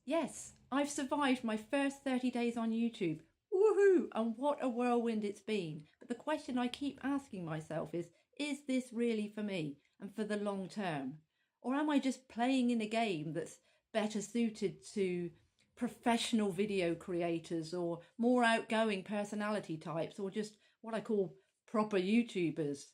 Yes, I've survived my first 30 days on YouTube. Woohoo! And what a whirlwind it's been. But the question I keep asking myself is this really for me and for the long term? Or am I just playing in a game that's better suited to professional video creators or more outgoing personality types or just what I call proper YouTubers?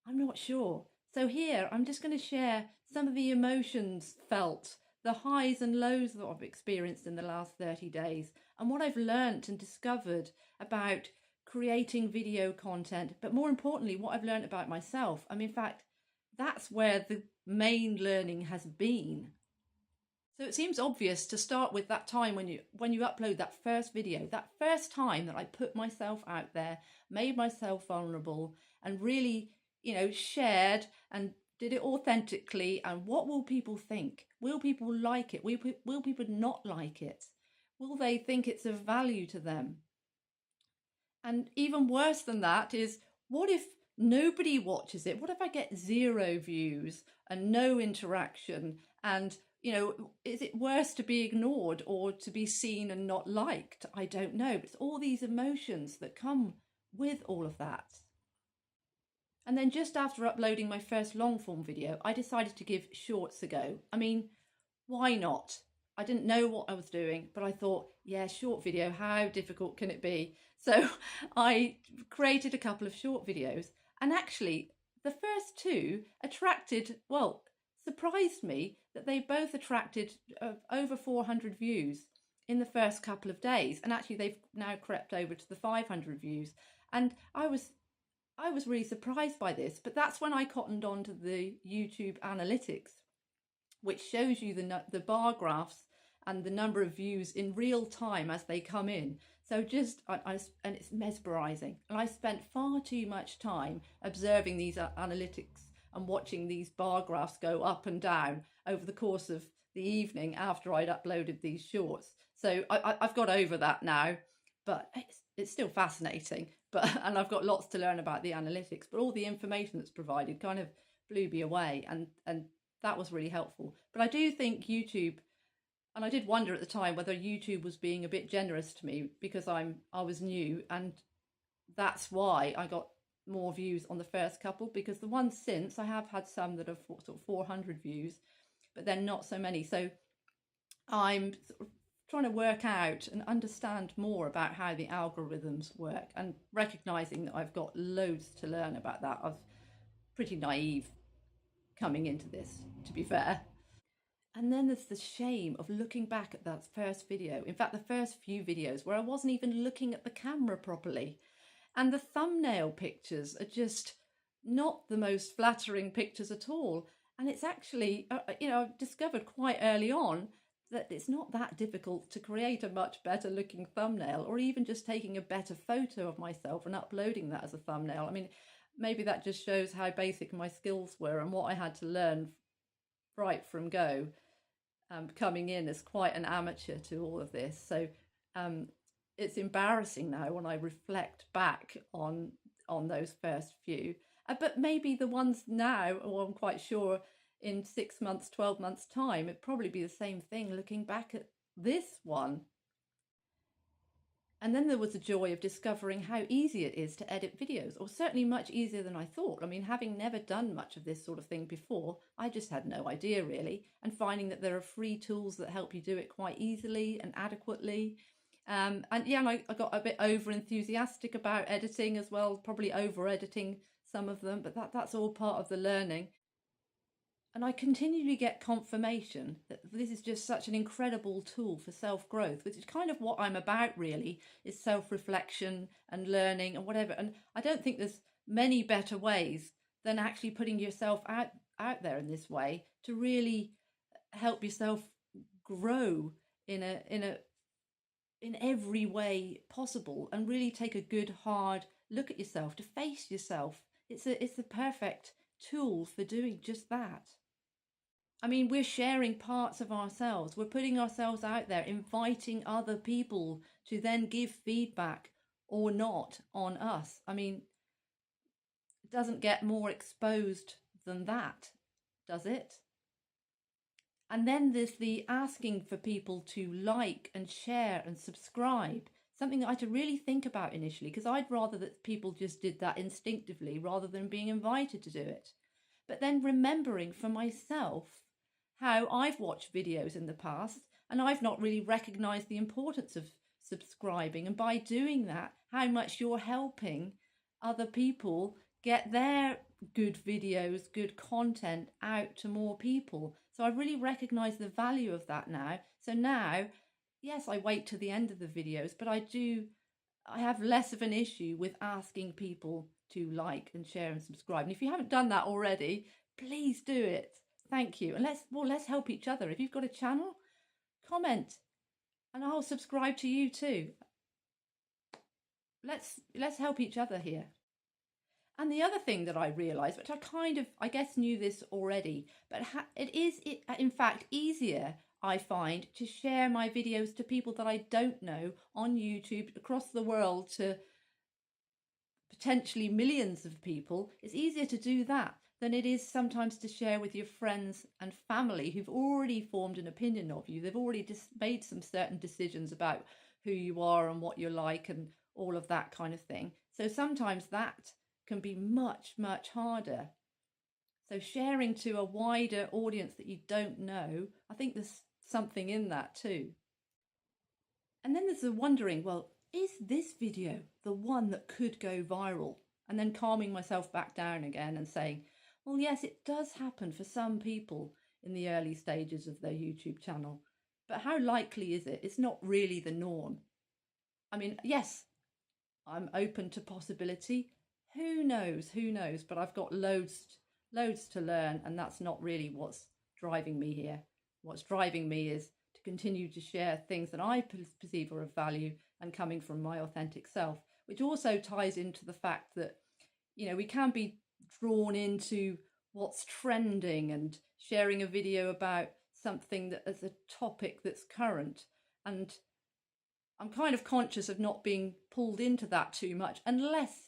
I'm not sure. So here, I'm just going to share some of the emotions felt, the highs and lows that I've experienced in the last 30 days, and what I've learnt and discovered about creating video content, but more importantly, what I've learnt about myself. In fact, that's where the main learning has been. So it seems obvious to start with that time when you upload that first video, that first time that I put myself out there, made myself vulnerable, and really, shared and did it authentically. And what will people think? Will people like it? Will people not like it? Will they think it's of value to them? And even worse than that is, what if nobody watches it? What if I get 0 views and no interaction? And, is it worse to be ignored or to be seen and not liked? I don't know. But it's all these emotions that come with all of that. And then just after uploading my first long form video, I decided to give shorts a go. Why not? I didn't know what I was doing, but I thought, yeah, short video, how difficult can it be? So I created a couple of short videos, and actually the first 2 attracted, well, surprised me that they both attracted over 400 views in the first couple of days. And actually they've now crept over to the 500 views. And I was really surprised by this, but that's when I cottoned on to the YouTube analytics, which shows you the bar graphs and the number of views in real time as they come in. So and it's mesmerizing. And I spent far too much time observing these analytics and watching these bar graphs go up and down over the course of the evening after I'd uploaded these shorts. So I've got over that now, but it's still fascinating. And I've got lots to learn about the analytics, but all the information that's provided kind of blew me away, and that was really helpful. But I do think YouTube, and I did wonder at the time whether YouTube was being a bit generous to me because I was new, and that's why I got more views on the first couple, because the ones since, I have had some that have sort of 400 views, but then not so many. So I'm sort of trying to work out and understand more about how the algorithms work, and recognizing that I've got loads to learn about that. I was pretty naive coming into this, to be fair. And then there's the shame of looking back at that first video. In fact, the first few videos where I wasn't even looking at the camera properly. And the thumbnail pictures are just not the most flattering pictures at all. And it's actually, I've discovered quite early on that it's not that difficult to create a much better looking thumbnail, or even just taking a better photo of myself and uploading that as a thumbnail. Maybe that just shows how basic my skills were and what I had to learn right from go, coming in as quite an amateur to all of this. So it's embarrassing now when I reflect back on those first few. But maybe the ones now, or I'm quite sure in 6 months, 12 months time, it'd probably be the same thing looking back at this one. And then there was the joy of discovering how easy it is to edit videos, or certainly much easier than I thought. Having never done much of this sort of thing before, I just had no idea really, and finding that there are free tools that help you do it quite easily and adequately. And I got a bit over enthusiastic about editing as well, probably over editing some of them, but that's all part of the learning. And I continually get confirmation that this is just such an incredible tool for self-growth, which is kind of what I'm about really, is self-reflection and learning and whatever. And I don't think there's many better ways than actually putting yourself out there in this way to really help yourself grow in every way possible, and really take a good hard look at yourself, to face yourself. It's the perfect tool for doing just that. We're sharing parts of ourselves. We're putting ourselves out there, inviting other people to then give feedback or not on us. It doesn't get more exposed than that, does it? And then there's the asking for people to like and share and subscribe, something that I had to really think about initially, because I'd rather that people just did that instinctively rather than being invited to do it. But then remembering for myself how I've watched videos in the past and I've not really recognized the importance of subscribing. And by doing that, how much you're helping other people get their good videos, good content out to more people. So I really recognize the value of that now. So now, yes, I wait to the end of the videos, but I have less of an issue with asking people to like and share and subscribe. And if you haven't done that already, please do it. Thank you. And let's help each other. If you've got a channel, comment and I'll subscribe to you too. Let's help each other here. And the other thing that I realised, which I guess knew this already, but it is in fact easier, I find, to share my videos to people that I don't know on YouTube across the world, to potentially millions of people. It's easier to do that than it is sometimes to share with your friends and family who've already formed an opinion of you. They've already made some certain decisions about who you are and what you're like and all of that kind of thing. So sometimes that can be much, much harder. So sharing to a wider audience that you don't know, I think there's something in that too. And then there's the wondering, well, is this video the one that could go viral? And then calming myself back down again and saying, well, yes, it does happen for some people in the early stages of their YouTube channel. But how likely is it? It's not really the norm. I mean, yes, I'm open to possibility. Who knows? But I've got loads to learn, and that's not really what's driving me here. What's driving me is to continue to share things that I perceive are of value and coming from my authentic self, which also ties into the fact that, we can be drawn into what's trending and sharing a video about something that is a topic that's current. And I'm kind of conscious of not being pulled into that too much unless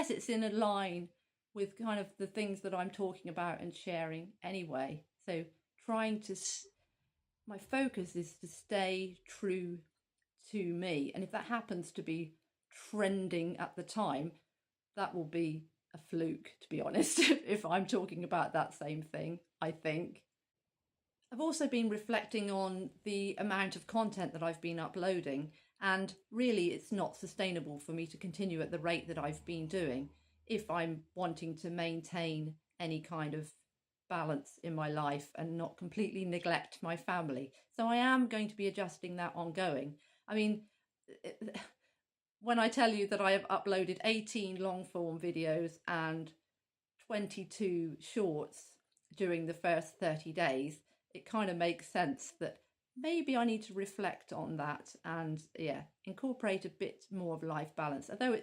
it's in a line with kind of the things that I'm talking about and sharing anyway. So my focus is to stay true to me. And if that happens to be trending at the time, that will be a fluke, to be honest, if I'm talking about that same thing, I think. I've also been reflecting on the amount of content that I've been uploading, and really it's not sustainable for me to continue at the rate that I've been doing if I'm wanting to maintain any kind of balance in my life and not completely neglect my family. So I am going to be adjusting that ongoing. I mean, when I tell you that I have uploaded 18 long form videos and 22 shorts during the first 30 days, it kind of makes sense that maybe I need to reflect on that and incorporate a bit more of life balance. Although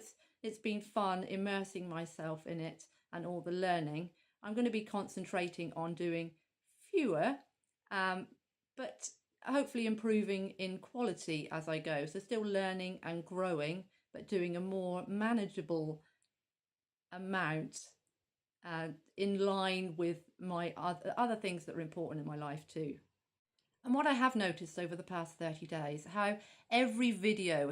it's been fun immersing myself in it and all the learning, I'm going to be concentrating on doing fewer, but hopefully improving in quality as I go. So still learning and growing, but doing a more manageable amount in line with my other things that are important in my life too. And what I have noticed over the past 30 days, how every video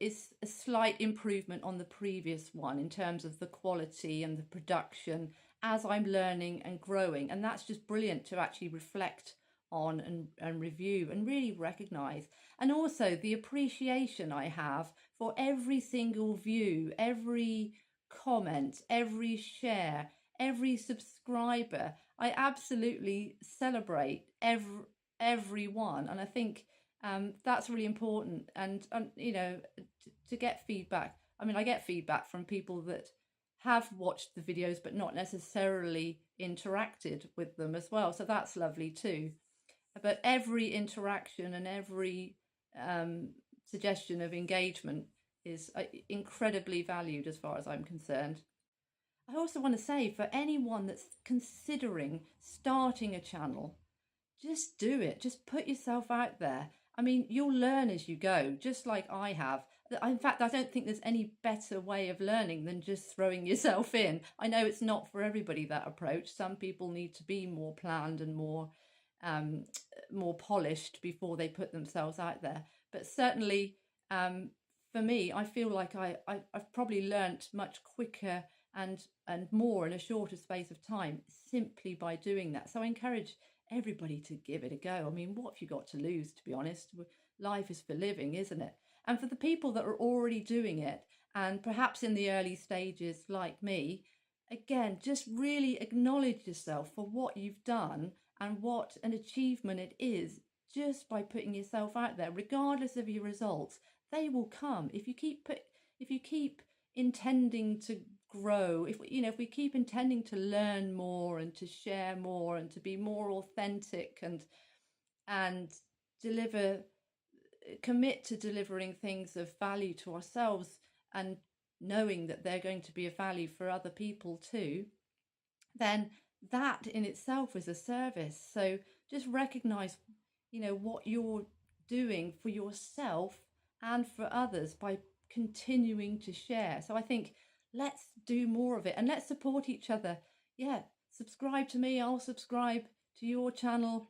is a slight improvement on the previous one in terms of the quality and the production as I'm learning and growing. And that's just brilliant to actually reflect on and review and really recognize. And also the appreciation I have for every single view, every comment, every share, every subscriber. I absolutely celebrate everyone, and I think that's really important. And to get feedback, I mean, I get feedback from people that have watched the videos but not necessarily interacted with them as well, so that's lovely too. But every interaction and every suggestion of engagement is incredibly valued as far as I'm concerned. I also want to say, for anyone that's considering starting a channel, just do it. Just put yourself out there. I mean, you'll learn as you go, just like I have. In fact, I don't think there's any better way of learning than just throwing yourself in. I know it's not for everybody, that approach. Some people need to be more planned and more more polished before they put themselves out there. But certainly, for me, I feel like I've probably learnt much quicker and more in a shorter space of time simply by doing that. So I encourage everybody to give it a go. I mean, what have you got to lose, to be honest? Life is for living, isn't it? And for the people that are already doing it, and perhaps in the early stages like me, again, just really acknowledge yourself for what you've done and what an achievement it is just by putting yourself out there, regardless of your results. They will come if you keep intending to grow. If we keep intending to learn more and to share more and to be more authentic and deliver, commit to delivering things of value to ourselves and knowing that they're going to be of value for other people too, then that in itself is a service. So just recognize, what you're doing for yourself and for others by continuing to share. So I think let's do more of it and let's support each other. Yeah, subscribe to me, I'll subscribe to your channel.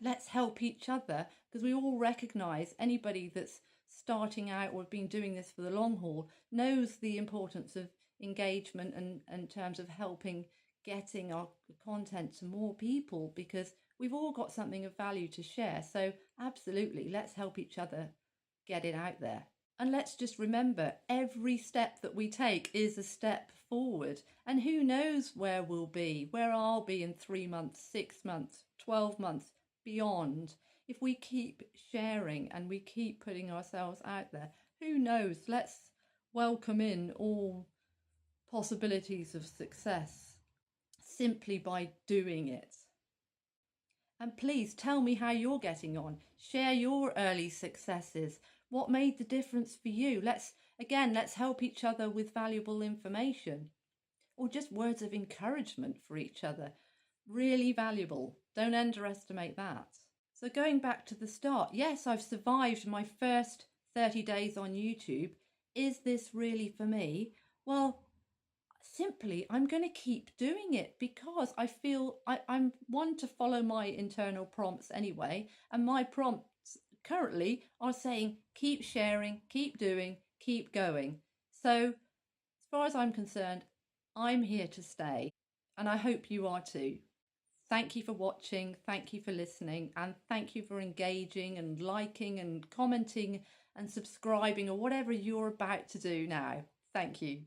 Let's help each other, because we all recognize anybody that's starting out or been doing this for the long haul knows the importance of engagement and in terms of helping getting our content to more people, because we've all got something of value to share. So absolutely, let's help each other get it out there. And let's just remember, every step that we take is a step forward. And who knows where we'll be, where I'll be in 3 months, 6 months, 12 months, beyond. If we keep sharing and we keep putting ourselves out there, who knows? Let's welcome in all possibilities of success simply by doing it. And please tell me how you're getting on. Share your early successes. What made the difference for you? Let's help each other with valuable information or just words of encouragement for each other. Really valuable. Don't underestimate that. So going back to the start, yes, I've survived my first 30 days on YouTube. Is this really for me? Well, simply, I'm going to keep doing it because I feel I'm one to follow my internal prompts anyway. And my prompts currently are saying, keep sharing, keep doing, keep going. So as far as I'm concerned, I'm here to stay. And I hope you are too. Thank you for watching. Thank you for listening. And thank you for engaging and liking and commenting and subscribing or whatever you're about to do now. Thank you.